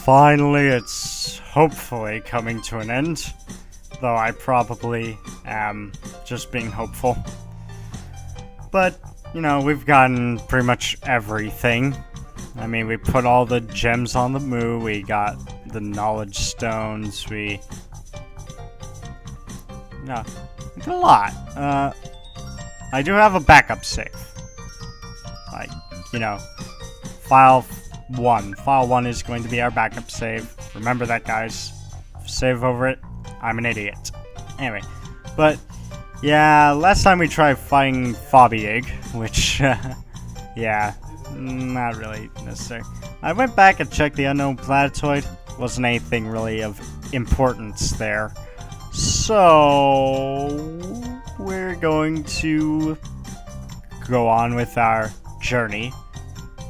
finally, it's hopefully coming to an end. Though I probably am just being hopeful. But, you know, we've gotten pretty much everything. I mean, we put all the gems on the Moo, we got the knowledge stones, we did a lot. I do have a backup save. Like, you know, file 1. File 1 is going to be our backup save. Remember that, guys. Save over it. I'm an idiot. Anyway, but yeah, last time we tried fighting Fobieg, which, yeah, not really necessary. I went back and checked the unknown planetoid. Wasn't anything really of importance there. So, we're going to go on with our journey.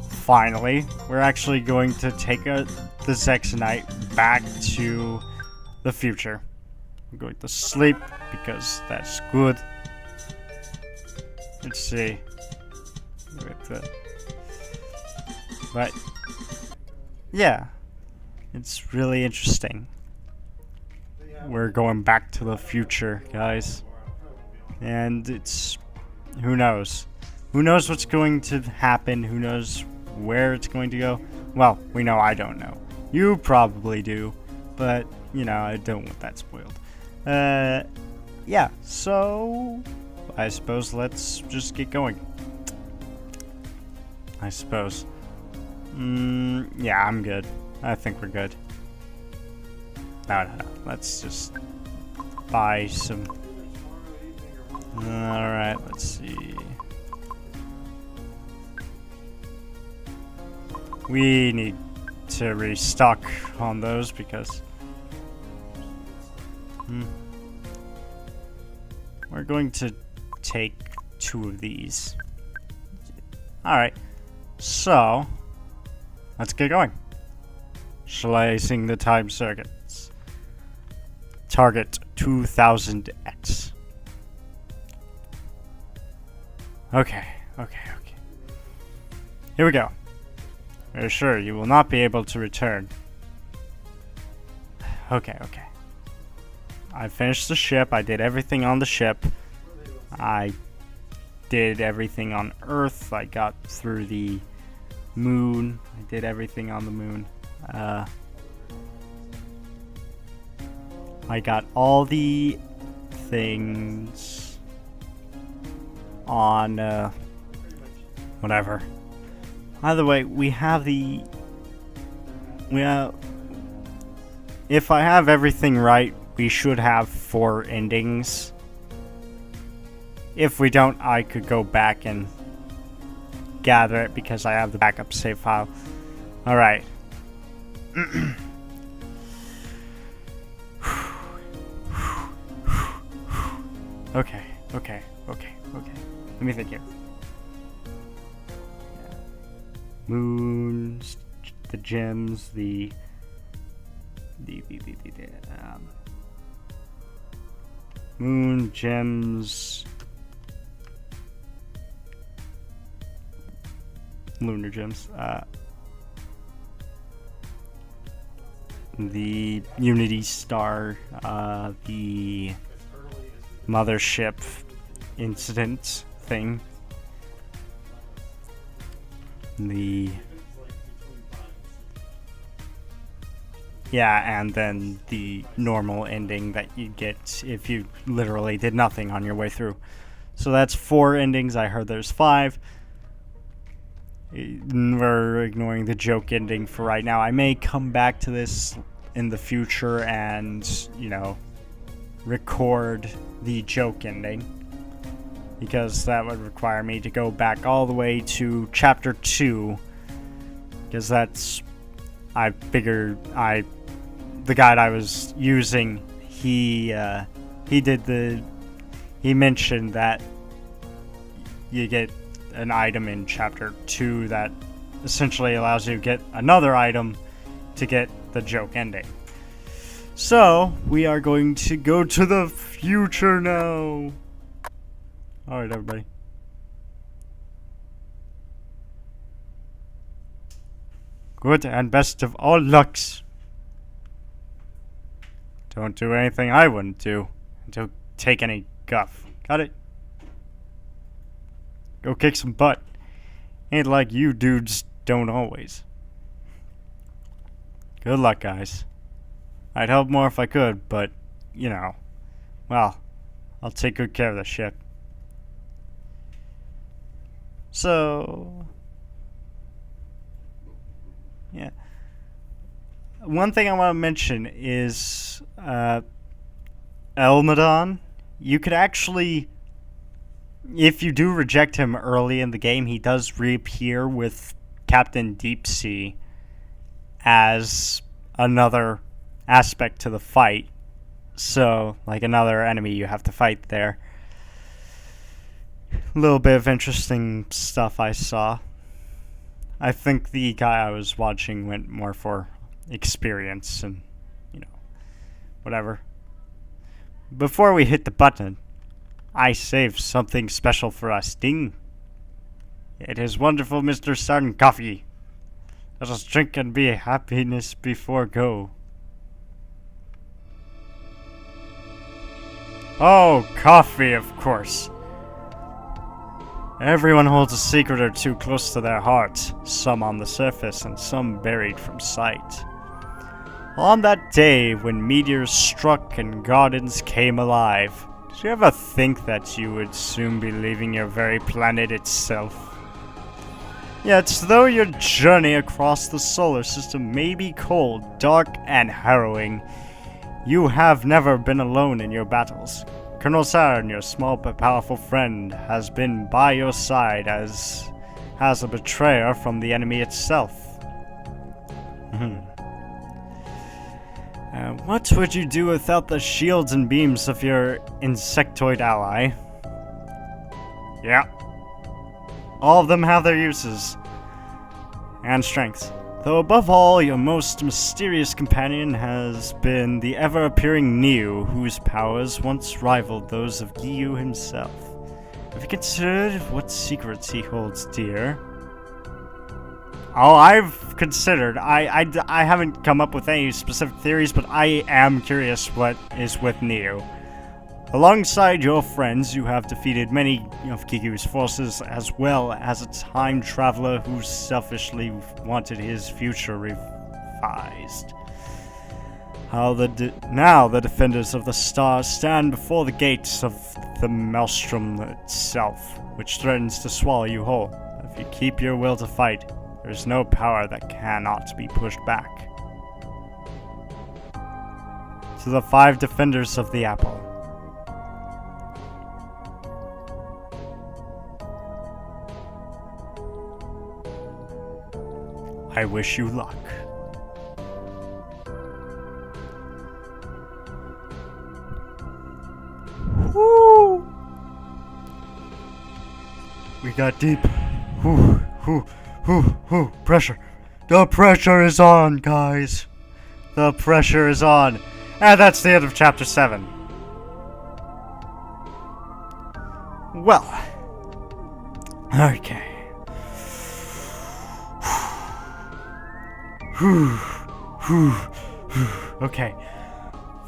Finally, we're actually going to take the Zexonite back to the future. I'm going to sleep because that's good. Let's see. But yeah, it's really interesting. We're going back to the future, guys. And it's, who knows? Who knows what's going to happen? Who knows where it's going to go? Well, we know I don't know. You probably do, but, you know, I don't want that spoiled. Yeah, so I suppose let's just get going. I suppose. Yeah, I'm good. I think we're good. No. Let's just buy some. Alright, let's see. We need to restock on those because we're going to take 2 of these. Alright, so let's get going. Slicing the time circuits. Target 2000X. Okay. Here we go. Are sure you will not be able to return. Okay. I finished the ship. I did everything on the ship. I did everything on Earth. I got through the moon. I did everything on the moon. I got all the things on whatever. Either way, if I have everything right, we should have 4 endings. If we don't, I could go back and gather it because I have the backup save file. Alright. Okay. Let me think here. Yeah. Moons, the gems, the moon, gems, lunar gems, the Unity Star, the mothership incident thing, and then the normal ending that you get if you literally did nothing on your way through. So that's 4 endings. I heard there's 5. We're ignoring the joke ending for right now. I may come back to this in the future and, you know, record the joke ending, because that would require me to go back all the way to chapter 2, because that's, I figured, the guide I was using, he mentioned that you get an item in chapter 2 that essentially allows you to get another item to get the joke ending. So, we are going to go to the future now. Alright, everybody. Good and best of all lucks. Don't do anything I wouldn't do. Don't take any guff. Got it? Go kick some butt. Ain't like you dudes don't always. Good luck, guys. I'd help more if I could, but, you know, well, I'll take good care of the ship. So, yeah. One thing I want to mention is Elmadon. You could actually, if you do reject him early in the game, he does reappear with Captain Deep Sea as another aspect to the fight. So, like another enemy you have to fight there. A little bit of interesting stuff I saw. I think the guy I was watching went more for experience and, you know, whatever. Before we hit the button, I saved something special for us. Ding. It is wonderful, Mr. Saturn coffee. Let us drink and be happiness before go. Oh, coffee, of course. Everyone holds a secret or two close to their heart, some on the surface and some buried from sight. On that day when meteors struck and gardens came alive, did you ever think that you would soon be leaving your very planet itself? Yet, though your journey across the solar system may be cold, dark, and harrowing, you have never been alone in your battles. Colonel Saturn, your small but powerful friend, has been by your side as a betrayer from the enemy itself. What would you do without the shields and beams of your insectoid ally? Yeah. All of them have their uses and strengths. Though above all, your most mysterious companion has been the ever-appearing Niiue, whose powers once rivaled those of Niiue himself. Have you considered what secrets he holds dear? Oh, I've considered. I haven't come up with any specific theories, but I am curious what is with Niiue. Alongside your friends, you have defeated many of Kiku's forces, as well as a time traveler who selfishly wanted his future revised. Now the defenders of the stars stand before the gates of the maelstrom itself, which threatens to swallow you whole. If you keep your will to fight, there is no power that cannot be pushed back. To the 5 defenders of the apple. I wish you luck. Woo! We got deep. Pressure. The pressure is on, guys. The pressure is on. And that's the end of chapter 7. Well. Okay. Okay.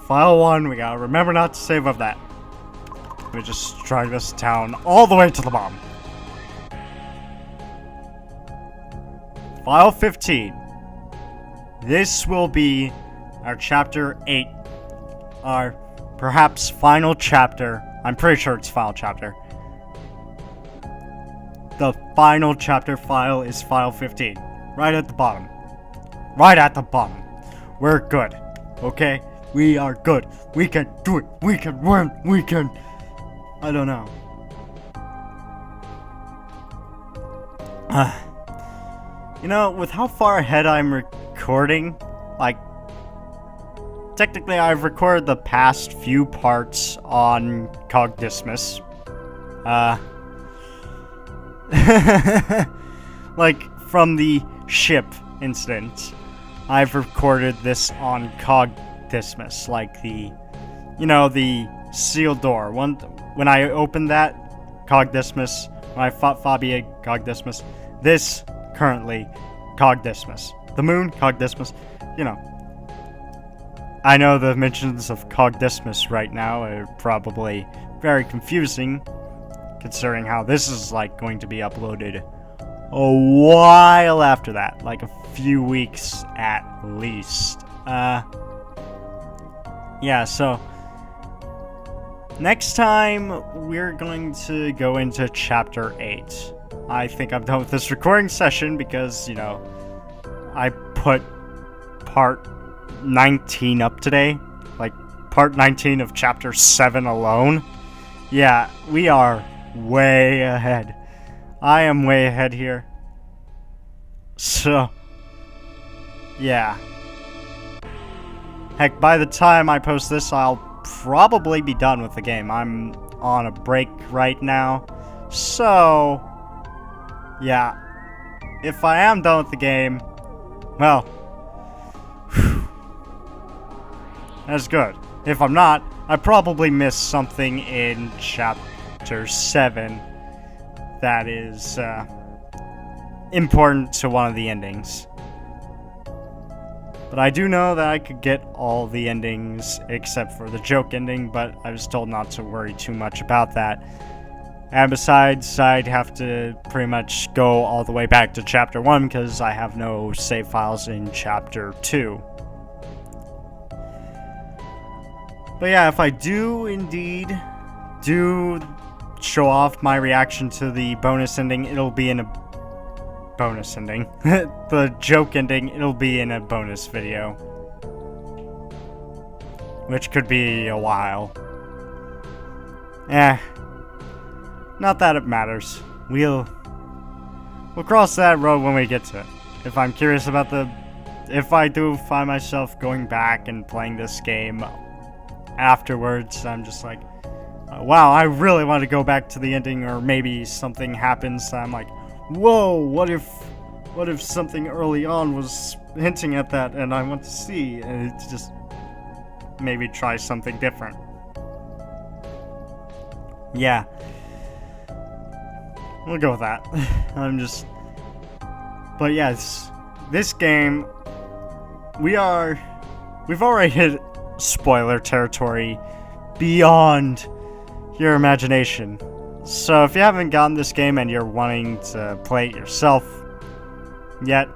File 1, we gotta remember not to save of that. Let me just drag this down all the way to the bottom. File 15. This will be our chapter 8. Our perhaps final chapter. I'm pretty sure it's final chapter. The final chapter file is file 15. Right at the bottom. Right at the bottom. We're good. Okay? We are good. We can do it. We can win. We can... I don't know. You know, with how far ahead I'm recording, like... Technically, I've recorded the past few parts on Cogdismus. Like, from the ship incident. I've recorded this on Cogdismus, like the, you know, the sealed door. When I opened that, Cogdismus, when I fought Fabia, Cogdismus, this, currently, Cogdismus. The moon, Cogdismus, you know. I know the mentions of Cogdismus right now are probably very confusing, considering how this is like going to be uploaded a while after that, like a few weeks at least. Yeah, so next time we're going to go into chapter 8. I think I'm done with this recording session because, you know, I put part 19 up today, like part 19 of chapter 7 alone. Yeah, we are way ahead. I am way ahead here. So, yeah. Heck, by the time I post this, I'll probably be done with the game. I'm on a break right now. So, yeah. If I am done with the game, well, whew, that's good. If I'm not, I probably missed something in chapter 7 that is important to one of the endings. But I do know that I could get all the endings except for the joke ending, but I was told not to worry too much about that. And besides, I'd have to pretty much go all the way back to chapter 1 because I have no save files in chapter 2. But yeah, if I do indeed show off my reaction to the bonus ending, it'll be in a bonus ending. The joke ending, it'll be in a bonus video, which could be a while. Not that it matters. We'll cross that road when we get to it. If I'm curious about if I do find myself going back and playing this game afterwards, I'm just like, wow, I really want to go back to the ending, or maybe something happens that I'm like, whoa, what if something early on was hinting at that and I want to see, and it's just maybe try something different. Yeah. We'll go with that. But yes, this game, we've already hit spoiler territory beyond your imagination. So if you haven't gotten this game and you're wanting to play it yourself yet,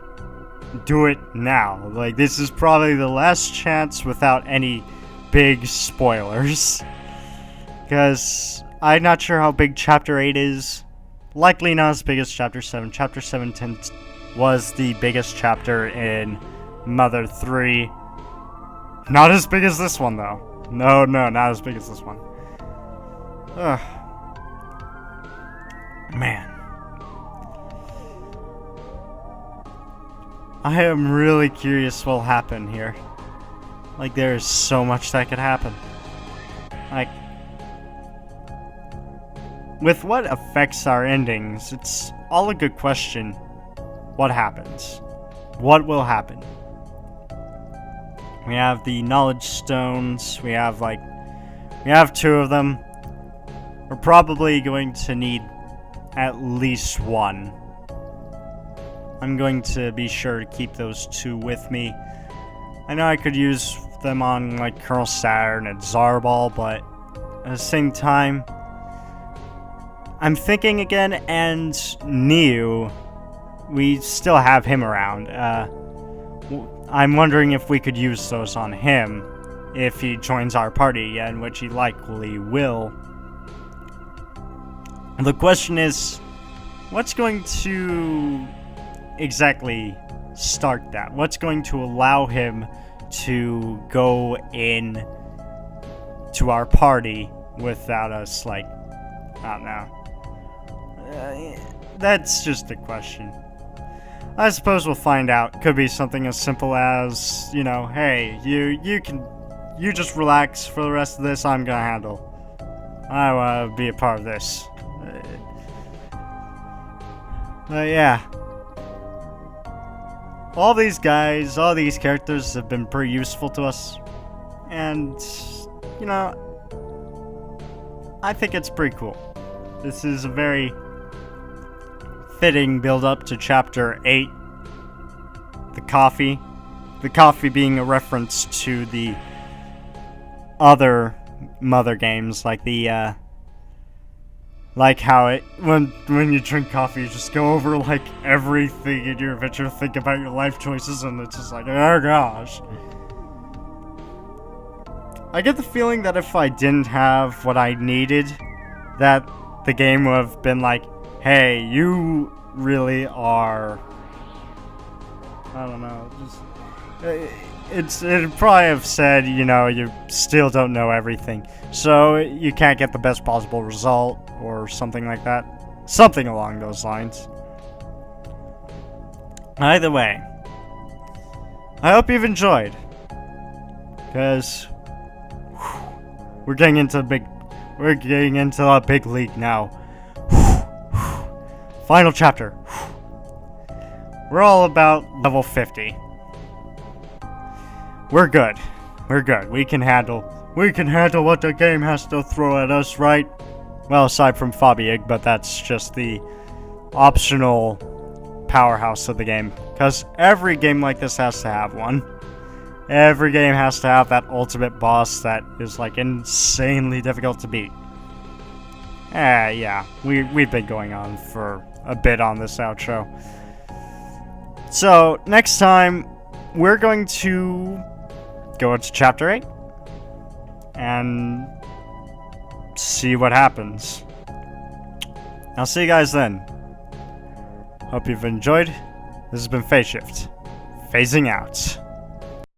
do it now. Like, this is probably the last chance without any big spoilers. Because I'm not sure how big chapter 8 is. Likely not as big as chapter 7. Chapter 7 was the biggest chapter in Mother 3. Not as big as this one, though. No, not as big as this one. Ugh. Man. I am really curious what'll happen here. Like, there is so much that could happen. Like, with what affects our endings, it's all a good question. What happens? What will happen? We have the knowledge stones. We have 2 of them. We're probably going to need at least 1. I'm going to be sure to keep those 2 with me. I know I could use them on like Colonel Saturn and Zarbol, but at the same time, I'm thinking again, and Niiue, we still have him around. I'm wondering if we could use those on him if he joins our party, and which he likely will. The question is, what's going to exactly start that? What's going to allow him to go in to our party without us, like, I don't know. That's just a question. I suppose we'll find out. Could be something as simple as, you know, hey, you just relax for the rest of this. I'm gonna handle. I want to be a part of this. Yeah. All these guys, all these characters have been pretty useful to us. And, you know, I think it's pretty cool. This is a very fitting build-up to Chapter 8. The coffee. The coffee being a reference to the other mother games, like the like how it when you drink coffee, you just go over like everything in your adventure, think about your life choices, and it's just like, oh gosh. I get the feeling that if I didn't have what I needed, that the game would have been like, hey, you really are, I don't know, just it'd probably have said, you know, you still don't know everything, so you can't get the best possible result, or something like that. Something along those lines. Either way, I hope you've enjoyed, because we're getting into a big league now. Final chapter. We're all about level 50. We're good. We're good. We can handle what the game has to throw at us, right? Well, aside from Fabiig, but that's just the optional powerhouse of the game. Because every game like this has to have one. Every game has to have that ultimate boss that is like insanely difficult to beat. Yeah, we've been going on for a bit on this outro. So, next time, we're going to go into Chapter 8 and see what happens. I'll see you guys then. Hope you've enjoyed. This has been Phase Shift. Phasing out.